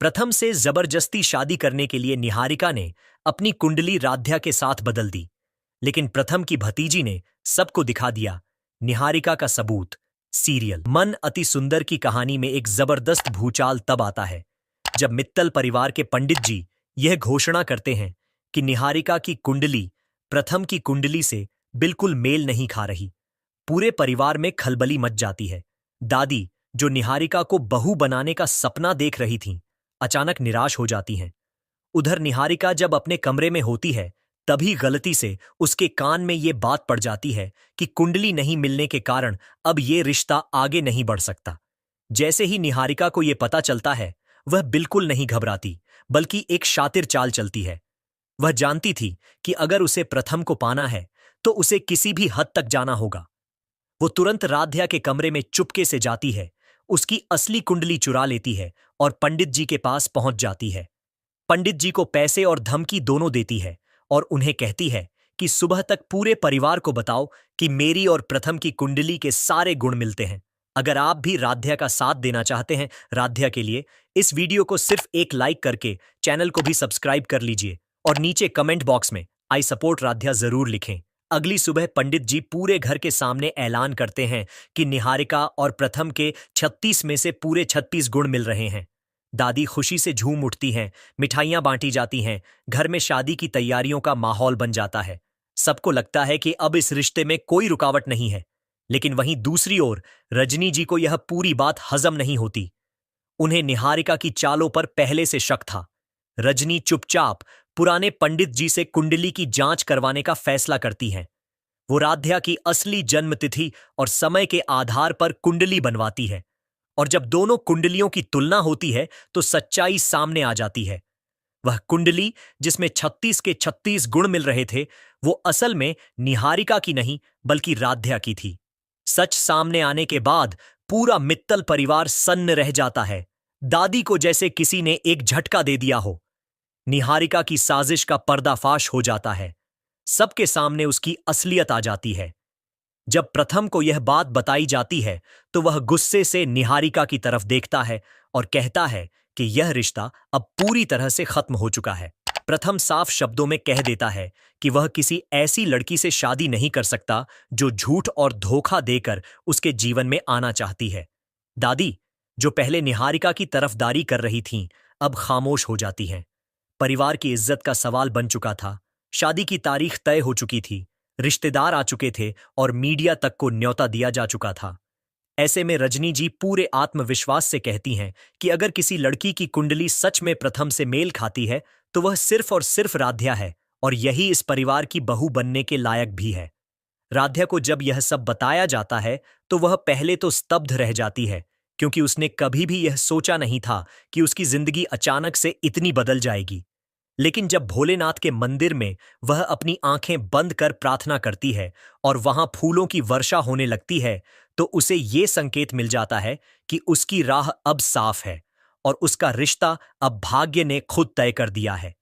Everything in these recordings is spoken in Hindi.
प्रथम से जबरदस्ती शादी करने के लिए निहारिका ने अपनी कुंडली राध्या के साथ बदल दी, लेकिन प्रथम की भतीजी ने सबको दिखा दिया निहारिका का सबूत। सीरियल मन अति सुंदर की कहानी में एक जबरदस्त भूचाल तब आता है जब मित्तल परिवार के पंडित जी यह घोषणा करते हैं कि निहारिका की कुंडली प्रथम की कुंडली से बिल्कुल मेल नहीं खा रही। पूरे परिवार में खलबली मच जाती है। दादी, जो निहारिका को बहू बनाने का सपना देख रही थीं, अचानक निराश हो जाती हैं। उधर निहारिका जब अपने कमरे में होती है, तभी गलती से उसके कान में ये बात पड़ जाती है कि कुंडली नहीं मिलने के कारण अब ये रिश्ता आगे नहीं बढ़ सकता। जैसे ही निहारिका को ये पता चलता है, वह बिल्कुल नहीं घबराती, बल्कि एक शातिर चाल चलती है। वह जानती थी कि अगर उसे प्रथम को पाना है तो उसे किसी भी हद तक जाना होगा। वो तुरंत राध्या के कमरे में चुपके से जाती है, उसकी असली कुंडली चुरा लेती है और पंडित जी के पास पहुंच जाती है। पंडित जी को पैसे और धमकी दोनों देती है और उन्हें कहती है कि सुबह तक पूरे परिवार को बताओ कि मेरी और प्रथम की कुंडली के सारे गुण मिलते हैं। अगर आप भी राध्या का साथ देना चाहते हैं राध्या के लिए, इस वीडियो को सिर्फ एक लाइक करके चैनल को भी सब्सक्राइब कर लीजिए और नीचे कमेंट बॉक्स में आई सपोर्ट राध्या जरूर लिखें। अगली सुबह पंडित जी पूरे घर के सामने ऐलान करते हैं कि निहारिका और प्रथम के 36 में से पूरे 36 गुण मिल रहे हैं। दादी खुशी से झूम उठती हैं, मिठाइयां बांटी जाती हैं, घर में शादी की तैयारियों का माहौल बन जाता है। सबको लगता है कि अब इस रिश्ते में कोई रुकावट नहीं है। लेकिन वहीं दूसरी ओर रजनी जी को यह पूरी बात हजम नहीं होती। उन्हें निहारिका की चालों पर पहले से शक था। रजनी चुपचाप पुराने पंडित जी से कुंडली की जांच करवाने का फैसला करती हैं। वो राध्या की असली जन्म तिथि और समय के आधार पर कुंडली बनवाती है, और जब दोनों कुंडलियों की तुलना होती है तो सच्चाई सामने आ जाती है। वह कुंडली जिसमें 36 के 36 गुण मिल रहे थे, वो असल में निहारिका की नहीं बल्कि राध्या की थी। सच सामने आने के बाद पूरा मित्तल परिवार सन्न रह जाता है। दादी को जैसे किसी ने एक झटका दे दिया हो। निहारिका की साजिश का पर्दाफाश हो जाता है। सबके सामने उसकी असलियत आ जाती है। जब प्रथम को यह बात बताई जाती है तो वह गुस्से से निहारिका की तरफ देखता है और कहता है कि यह रिश्ता अब पूरी तरह से खत्म हो चुका है। प्रथम साफ शब्दों में कह देता है कि वह किसी ऐसी लड़की से शादी नहीं कर सकता जो झूठ और धोखा देकर उसके जीवन में आना चाहती है। दादी, जो पहले निहारिका की तरफदारी कर रही थीं, अब खामोश हो जाती हैं। परिवार की इज्जत का सवाल बन चुका था। शादी की तारीख तय हो चुकी थी, रिश्तेदार आ चुके थे और मीडिया तक को न्योता दिया जा चुका था। ऐसे में रजनी जी पूरे आत्मविश्वास से कहती हैं कि अगर किसी लड़की की कुंडली सच में प्रथम से मेल खाती है तो वह सिर्फ और सिर्फ राध्या है, और यही इस परिवार की बहू बनने के लायक भी है। राध्या को जब यह सब बताया जाता है तो वह पहले तो स्तब्ध रह जाती है, क्योंकि उसने कभी भी यह सोचा नहीं था कि उसकी जिंदगी अचानक से इतनी बदल जाएगी। लेकिन जब भोलेनाथ के मंदिर में वह अपनी आंखें बंद कर प्रार्थना करती है और वहां फूलों की वर्षा होने लगती है, तो उसे ये संकेत मिल जाता है कि उसकी राह अब साफ है और उसका रिश्ता अब भाग्य ने खुद तय कर दिया है।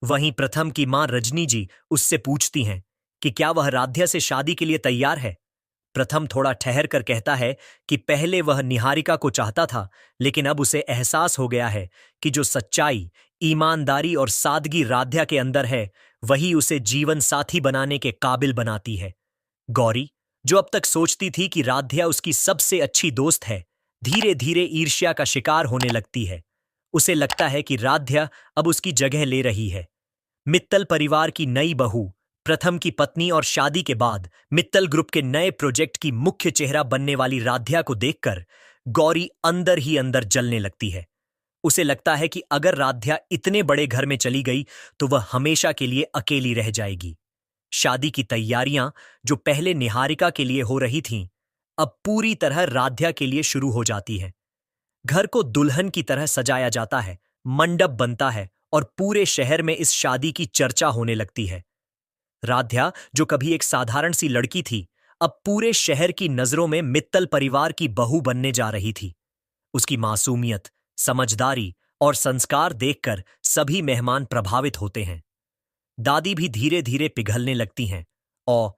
वहीं प्रथम की मां रजनी जी उससे पूछती हैं कि क्या वह राध्या से शादी के लिए तैयार है। प्रथम थोड़ा ठहर कर कहता है कि पहले वह निहारिका को चाहता था, लेकिन अब उसे एहसास हो गया है कि जो सच्चाई, ईमानदारी और सादगी राध्या के अंदर है, वही उसे जीवन साथी बनाने के काबिल बनाती है। गौरी, जो अब तक सोचती थी कि राध्या उसकी सबसे अच्छी दोस्त है, धीरे धीरे ईर्ष्या का शिकार होने लगती है। उसे लगता है कि राध्या अब उसकी जगह ले रही है। मित्तल परिवार की नई बहू, प्रथम की पत्नी और शादी के बाद मित्तल ग्रुप के नए प्रोजेक्ट की मुख्य चेहरा बनने वाली राध्या को देखकर गौरी अंदर ही अंदर जलने लगती है। उसे लगता है कि अगर राध्या इतने बड़े घर में चली गई तो वह हमेशा के लिए अकेली रह जाएगी। शादी की तैयारियां जो पहले निहारिका के लिए हो रही थीं, अब पूरी तरह राध्या के लिए शुरू हो जाती हैं। घर को दुल्हन की तरह सजाया जाता है, मंडप बनता है और पूरे शहर में इस शादी की चर्चा होने लगती है। राध्या, जो कभी एक साधारण सी लड़की थी, अब पूरे शहर की नजरों में मित्तल परिवार की बहू बनने जा रही थी। उसकी मासूमियत, समझदारी और संस्कार देखकर सभी मेहमान प्रभावित होते हैं। दादी भी धीरे धीरे पिघलने लगती हैं और